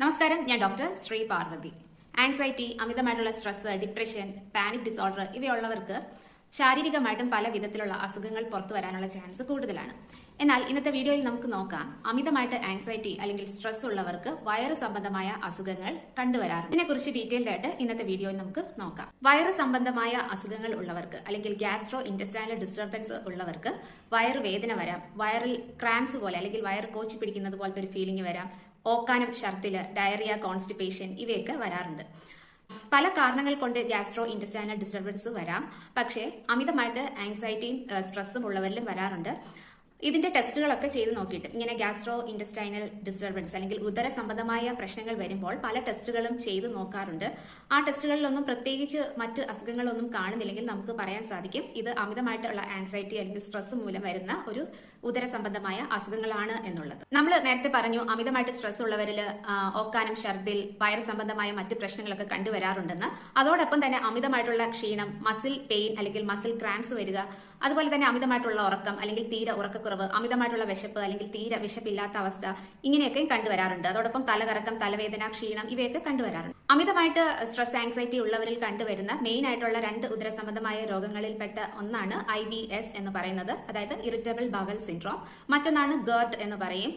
നമസ്കാരം, ഞാൻ doctor Shri Parvathi. Anxiety, അമിതമായിട്ടുള്ള സ്ട്രെസ്, ഡിപ്രഷൻ, പാനിക് ഡിസോർഡർ ഇവയുള്ളവർക്ക് ശാരീരികമായിട്ടും പല വിധത്തിലുള്ള അസുഖങ്ങൾ പുറത്തു വരാനുള്ള ചാൻസ് കൂടുതലാണ്. എന്നാൽ ഇന്നത്തെ വീഡിയോയിൽ നമുക്ക് നോക്കാം, അമിതമായിട്ട് ആങ്സൈറ്റി അല്ലെങ്കിൽ സ്ട്രെസ് ഉള്ളവർക്ക് വയറ് സംബന്ധമായ അസുഖങ്ങൾ കണ്ടുവരാറുണ്ട്. ഇതിനെക്കുറിച്ച് ഡീറ്റെയിൽഡ് ആയിട്ട് ഇന്നത്തെ വീഡിയോയിൽ നമുക്ക് നോക്കാം. വയറ് സംബന്ധമായ അസുഖങ്ങൾ ഉള്ളവർക്ക് അല്ലെങ്കിൽ ഗ്യാസ്ട്രോ ഇൻറ്റസ്റ്റൈനൽ ഡിസ്റ്റർബൻസ് ഉള്ളവർക്ക് വയറ് വേദന വരാം, വയറിൽ ക്രാംസ് പോലെ അല്ലെങ്കിൽ വയറ് കോച്ചി പിടിക്കുന്നത് പോലത്തെ ഒരു ഫീലിംഗ് വരാം, ഓക്കാനം, ഛർദില്, ഡയറിയ, കോൺസ്റ്റിപ്പേഷൻ ഇവയൊക്കെ വരാറുണ്ട്. പല കാരണങ്ങൾ കൊണ്ട് ഗ്യാസ്ട്രോ ഇൻറ്റസ്റ്റൈനൽ ഡിസ്റ്റർബൻസ് വരാം. പക്ഷേ അമിതമായിട്ട് ആങ്സൈറ്റിയും സ്ട്രെസ്സും ഉള്ളവരിലും വരാറുണ്ട്. ഇതിന്റെ ടെസ്റ്റുകളൊക്കെ ചെയ്ത് നോക്കിയിട്ട് ഇങ്ങനെ ഗ്യാസ്ട്രോ ഇൻറ്റസ്റ്റൈനൽ ഡിസ്റ്റർബൻസ് അല്ലെങ്കിൽ ഉദര സംബന്ധമായ പ്രശ്നങ്ങൾ വരുമ്പോൾ പല ടെസ്റ്റുകളും ചെയ്ത് നോക്കാറുണ്ട്. ആ ടെസ്റ്റുകളിലൊന്നും പ്രത്യേകിച്ച് മറ്റ് അസുഖങ്ങളൊന്നും കാണുന്നില്ലെങ്കിൽ നമുക്ക് പറയാൻ സാധിക്കും ഇത് അമിതമായിട്ടുള്ള ആങ്സൈറ്റി അല്ലെങ്കിൽ സ്ട്രെസ് മൂലം വരുന്ന ഒരു ഉദര സംബന്ധമായ അസുഖങ്ങളാണ് എന്നുള്ളത്. നമ്മൾ നേരത്തെ പറഞ്ഞു, അമിതമായിട്ട് സ്ട്രെസ് ഉള്ളവരിൽ ഓക്കാനം, ഛർദിൽ, വയറ് സംബന്ധമായ മറ്റ് പ്രശ്നങ്ങളൊക്കെ കണ്ടുവരാറുണ്ടെന്ന്. അതോടൊപ്പം തന്നെ അമിതമായിട്ടുള്ള ക്ഷീണം, മസിൽ പെയിൻ അല്ലെങ്കിൽ മസിൽ ക്രാംസ് വരിക, അതുപോലെ തന്നെ അമിതമായിട്ടുള്ള ഉറക്കം അല്ലെങ്കിൽ തീരെ ഉറക്കക്കുറവ്, അമിതമായിട്ടുള്ള വിശപ്പ് അല്ലെങ്കിൽ തീരെ വിശപ്പില്ലാത്ത അവസ്ഥ ഇങ്ങനെയൊക്കെ കണ്ടുവരാറുണ്ട്. അതോടൊപ്പം തലകറക്കം, തലവേദന, ക്ഷീണം ഇവയൊക്കെ കണ്ടുവരാറുണ്ട്. അമിതമായിട്ട് സ്ട്രെസ്, ആങ്സൈറ്റി ഉള്ളവരിൽ കണ്ടുവരുന്ന മെയിൻ ആയിട്ടുള്ള രണ്ട് ഉദര സംബന്ധമായ രോഗങ്ങളിൽപ്പെട്ട ഒന്നാണ് IBS എന്ന് പറയുന്നത്, അതായത് ഇറിറ്റബിൾ ബവൽ സിൻഡ്രോം. മറ്റൊന്നാണ് GERD എന്ന് പറയും.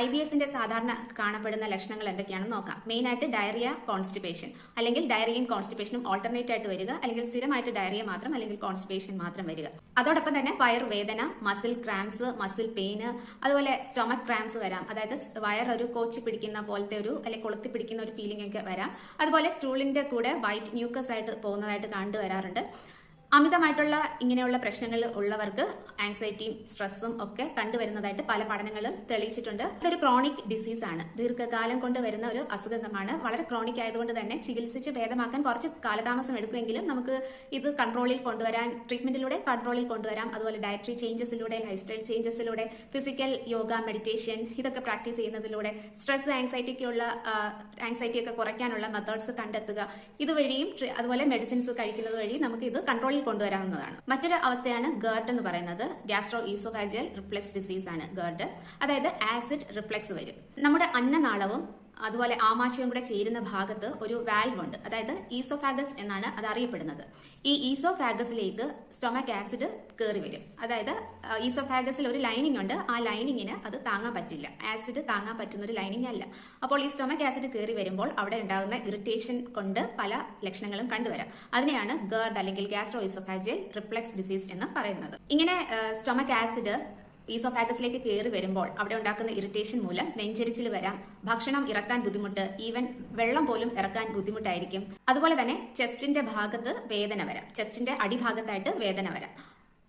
IBSന്റെ സാധാരണ കാണപ്പെടുന്ന ലക്ഷണങ്ങൾ എന്തൊക്കെയാണെന്ന് നോക്കാം. മെയിൻ ആയിട്ട് ഡയറിയ, കോൺസ്റ്റിപ്പേഷൻ അല്ലെങ്കിൽ ഡയറിയയും കോൺസ്റ്റിപ്പേഷനും ഓൾട്ടർനേറ്റ് ആയിട്ട് വരിക, അല്ലെങ്കിൽ സ്ഥിരമായിട്ട് ഡയറിയ മാത്രം അല്ലെങ്കിൽ കോൺസ്റ്റിപ്പേഷൻ മാത്രം വരിക. അതോടൊപ്പം തന്നെ വയറുവേദന, മസിൽ ക്രാംസ്, മസിൽ പെയിന്, അതുപോലെ സ്റ്റൊമക് ക്രാംസ് വരാം, അതായത് വയർ ഒരു കോച്ചി പിടിക്കുന്ന പോലത്തെ ഒരു അല്ലെങ്കിൽ കൊളുത്തി പിടിക്കുന്ന ഒരു ഫീലിംഗ് ഒക്കെ വരാം. അതുപോലെ സ്റ്റൂളിന്റെ കൂടെ വൈറ്റ് മ്യൂക്കസ് ആയിട്ട് പോകുന്നതായിട്ട് കണ്ടുവരാറുണ്ട്. അമിതമായിട്ടുള്ള ഇങ്ങനെയുള്ള പ്രശ്നങ്ങൾ ഉള്ളവർക്ക് ആങ്സൈറ്റിയും സ്ട്രെസ്സും ഒക്കെ കണ്ടുവരുന്നതായിട്ട് പല പഠനങ്ങളും തെളിയിച്ചിട്ടുണ്ട്. ഇതൊരു ക്രോണിക് ഡിസീസ് ആണ്, ദീർഘകാലം കൊണ്ട് വരുന്ന ഒരു അസുഖമാണ്. വളരെ ക്രോണിക് ആയതുകൊണ്ട് തന്നെ ചികിത്സിച്ച് ഭേദമാക്കാൻ കുറച്ച് കാലതാമസം എടുക്കുമെങ്കിലും നമുക്ക് ഇത് കൺട്രോളിൽ കൊണ്ടുവരാൻ, ട്രീറ്റ്മെന്റിലൂടെ കൺട്രോളിൽ കൊണ്ടുവരാം. അതുപോലെ ഡയറ്ററി ചേഞ്ചസിലൂടെ, ലൈഫ് സ്റ്റൈൽ ചേഞ്ചസിലൂടെ, ഫിസിക്കൽ യോഗ, മെഡിറ്റേഷൻ ഇതൊക്കെ പ്രാക്ടീസ് ചെയ്യുന്നതിലൂടെ സ്ട്രെസ്, ആങ്സൈറ്റി ഒക്കെ കുറയ്ക്കാനുള്ള മെത്തേഡ്സ് കണ്ടെത്തുക. ഇതുവഴിയും അതുപോലെ മെഡിസിൻസ് കഴിക്കുന്നത് വഴി നമുക്ക് ഇത് കൺട്രോൾ കൊണ്ടുവരാവുന്നതാണ്. മറ്റൊരു അവസ്ഥയാണ് GERD എന്ന് പറയുന്നത്. ഗ്യാസ്ട്രോ ഈസോഫാജിയൽ റിഫ്ലക്സ് ഡിസീസ് ആണ് GERD. അതായത് ആസിഡ് റിഫ്ലക്സ് വരും. നമ്മുടെ അന്നനാളവും അതുപോലെ ആമാശയവും കൂടെ ചേരുന്ന ഭാഗത്ത് ഒരു വാൽവ് ഉണ്ട്, അതായത് ഈസോഫാഗസ് എന്നാണ് അത് അറിയപ്പെടുന്നത്. ഈ ഈസോഫാഗസിലേക്ക് സ്റ്റൊമക് ആസിഡ് കയറി വരും. അതായത് ഈസോഫാഗസിൽ ഒരു ലൈനിങ് ഉണ്ട്, ആ ലൈനിങ്ങിന് അത് താങ്ങാൻ പറ്റില്ല, ആസിഡ് താങ്ങാൻ പറ്റുന്ന ഒരു ലൈനിങ് അല്ല. അപ്പോൾ ഈ സ്റ്റൊമക് ആസിഡ് കയറി വരുമ്പോൾ അവിടെ ഉണ്ടാകുന്ന ഇറിറ്റേഷൻ കൊണ്ട് പല ലക്ഷണങ്ങളും കണ്ടുവരാം. അതിനെയാണ് GERD അല്ലെങ്കിൽ ഗ്യാസ്ട്രോ ഈസോഫാജിയൽ റിഫ്ലക്സ് ഡിസീസ് എന്ന് പറയുന്നത്. ഇങ്ങനെ സ്റ്റൊമക് ആസിഡ് ഈസോഫാഗസിലേക്ക് കയറി വരുമ്പോൾ അവിടെ ഉണ്ടാക്കുന്ന ഇറിറ്റേഷൻ മൂലം നെഞ്ചരിച്ചിൽ വരാം, ഭക്ഷണം ഇറക്കാൻ ബുദ്ധിമുട്ട്, ഈവൻ വെള്ളം പോലും ഇറക്കാൻ ബുദ്ധിമുട്ടായിരിക്കും. അതുപോലെ തന്നെ ചെസ്റ്റിന്റെ ഭാഗത്ത് വേദന വരാം, ചെസ്റ്റിന്റെ അടിഭാഗത്തായിട്ട് വേദന വരാം.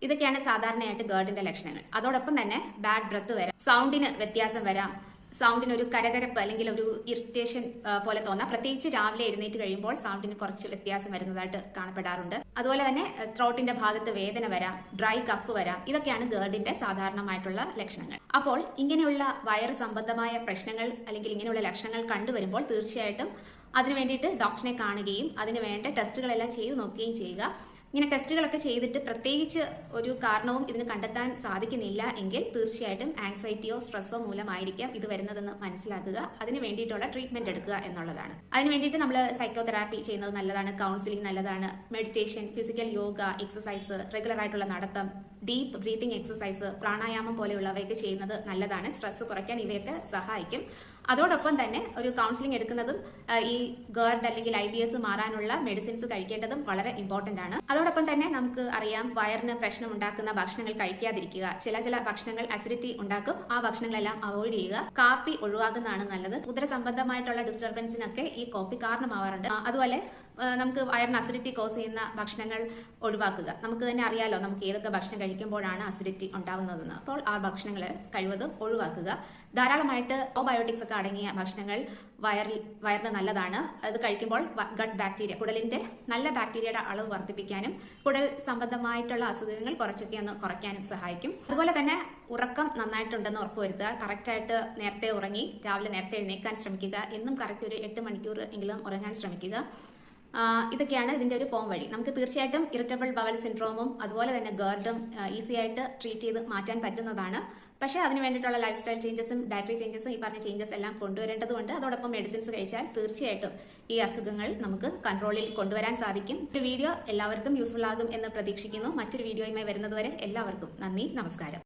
ഇതൊക്കെയാണ് സാധാരണയായിട്ട് GERDന്റെ ലക്ഷണങ്ങൾ. അതോടൊപ്പം തന്നെ ബാഡ് ബ്രത്ത് വരാം, സൗണ്ടിന് വ്യത്യാസം വരാം, സൗണ്ടിന് ഒരു കരകരപ്പ് അല്ലെങ്കിൽ ഒരു ഇറിറ്റേഷൻ പോലെ തോന്നാം. പ്രത്യേകിച്ച് രാവിലെ എഴുന്നേറ്റ് കഴിയുമ്പോൾ സൗണ്ടിന് കുറച്ച് വ്യത്യാസം വരുന്നതായിട്ട് കാണപ്പെടാറുണ്ട്. അതുപോലെ തന്നെ ത്രോട്ടിന്റെ ഭാഗത്ത് വേദന വരാം, ഡ്രൈ കഫ് വരാം. ഇതൊക്കെയാണ് GERDന്റെ സാധാരണമായിട്ടുള്ള ലക്ഷണങ്ങൾ. അപ്പോൾ ഇങ്ങനെയുള്ള വയറ് സംബന്ധമായ പ്രശ്നങ്ങൾ അല്ലെങ്കിൽ ഇങ്ങനെയുള്ള ലക്ഷണങ്ങൾ കണ്ടുവരുമ്പോൾ തീർച്ചയായിട്ടും അതിനു വേണ്ടിയിട്ട് ഡോക്ടറിനെ കാണുകയും അതിന് വേണ്ട ടെസ്റ്റുകളെല്ലാം ചെയ്ത് നോക്കുകയും ചെയ്യുക. ഇങ്ങനെ ടെസ്റ്റുകളൊക്കെ ചെയ്തിട്ട് പ്രത്യേകിച്ച് ഒരു കാരണവും ഇതിന് കണ്ടെത്താൻ സാധിക്കുന്നില്ല എങ്കിൽ തീർച്ചയായിട്ടും ആങ്സൈറ്റിയോ സ്ട്രെസ്സോ മൂലമായിരിക്കാം ഇത് വരുന്നതെന്ന് മനസ്സിലാക്കുക. അതിന് വേണ്ടിയിട്ടുള്ള ട്രീറ്റ്മെന്റ് എടുക്കുക എന്നുള്ളതാണ്. അതിന് വേണ്ടിയിട്ട് നമ്മൾ സൈക്കോതെറാപ്പി ചെയ്യുന്നത് നല്ലതാണ്, കൗൺസിലിംഗ് നല്ലതാണ്, meditation, physical yoga, exercise, regular ആയിട്ടുള്ള നടത്തം, ഡീപ്പ് ബ്രീതിങ് എക്സസൈസ്, പ്രാണായാമം പോലെയുള്ളവയൊക്കെ ചെയ്യുന്നത് നല്ലതാണ്. സ്ട്രെസ് കുറയ്ക്കാൻ ഇവയൊക്കെ സഹായിക്കും. അതോടൊപ്പം തന്നെ ഒരു കൗൺസിലിംഗ് എടുക്കുന്നതും ഈ GERD അല്ലെങ്കിൽ IBS മാറാനുള്ള മെഡിസിൻസ് കഴിക്കേണ്ടതും വളരെ ഇമ്പോർട്ടന്റ് ആണ്. അതോടൊപ്പം തന്നെ നമുക്ക് അറിയാം, വയറിന് പ്രശ്നം ഉണ്ടാക്കുന്ന ഭക്ഷണങ്ങൾ കഴിക്കാതിരിക്കുക. ചില ഭക്ഷണങ്ങൾ അസിഡിറ്റി ഉണ്ടാക്കും, ആ ഭക്ഷണങ്ങളെല്ലാം അവോയ്ഡ് ചെയ്യുക. കാപ്പി ഒഴിവാക്കുന്നതാണ് നല്ലത്. ഉദര സംബന്ധമായിട്ടുള്ള ഡിസ്റ്റർബൻസിനൊക്കെ ഈ കോഫി കാരണമാവാറുണ്ട്. അതുപോലെ നമുക്ക് വയറിന് അസിഡിറ്റി കോസ് ചെയ്യുന്ന ഭക്ഷണങ്ങൾ ഒഴിവാക്കുക. നമുക്ക് തന്നെ അറിയാലോ നമുക്ക് ഏതൊക്കെ ഭക്ഷണം കഴിക്കുമ്പോഴാണ് അസിഡിറ്റി ഉണ്ടാവുന്നതെന്ന്. അപ്പോൾ ആ ഭക്ഷണങ്ങൾ കഴിവതും ഒഴിവാക്കുക. ധാരാളമായിട്ട് പ്രോബയോട്ടിക്സ് ഒക്കെ അടങ്ങിയ ഭക്ഷണങ്ങൾ വയറിന് നല്ലതാണ്. അത് കഴിക്കുമ്പോൾ ഗട്ട് ബാക്ടീരിയ, കുടലിന്റെ നല്ല ബാക്ടീരിയയുടെ അളവ് വർദ്ധിപ്പിക്കാനും കുടൽ സംബന്ധമായിട്ടുള്ള അസുഖങ്ങൾ കുറച്ചൊക്കെ ഒന്ന് കുറയ്ക്കാനും സഹായിക്കും. അതുപോലെ തന്നെ ഉറക്കം നന്നായിട്ടുണ്ടെന്ന് ഉറപ്പുവരുത്തുക. കറക്റ്റായിട്ട് നേരത്തെ ഉറങ്ങി രാവിലെ നേരത്തെ എഴുന്നേൽക്കാൻ ശ്രമിക്കുക. എന്നും കറക്റ്റ് ഒരു 8 മണിക്കൂർ എങ്കിലും ഉറങ്ങാൻ ശ്രമിക്കുക. ഇതൊക്കെയാണ് ഇതിന്റെ ഒരു പോം വഴി. നമുക്ക് തീർച്ചയായിട്ടും ഇറിറ്റബിൾ ബവൽ സിൻഡ്രോമും അതുപോലെ തന്നെ GERDും ഈസി ആയിട്ട് ട്രീറ്റ് ചെയ്ത് മാറ്റാൻ പറ്റുന്നതാണ്. പക്ഷേ അതിന് വേണ്ടിയിട്ടുള്ള ലൈഫ് സ്റ്റൈൽ ചേഞ്ചസും ഡയറ്ററി ചേഞ്ചസും ഈ പറഞ്ഞ ചേഞ്ചസ് എല്ലാം കൊണ്ടുവരേണ്ടതുണ്ട്. അതോടൊപ്പം മെഡിസിൻസ് കഴിച്ചാൽ തീർച്ചയായിട്ടും ഈ അസുഖങ്ങൾ നമുക്ക് കൺട്രോളിൽ കൊണ്ടുവരാൻ സാധിക്കും. ഒരു വീഡിയോ എല്ലാവർക്കും യൂസ്ഫുൾ ആകും എന്ന് പ്രതീക്ഷിക്കുന്നു. മറ്റൊരു വീഡിയോയുമായി വരുന്നതുവരെ എല്ലാവർക്കും നന്ദി, നമസ്കാരം.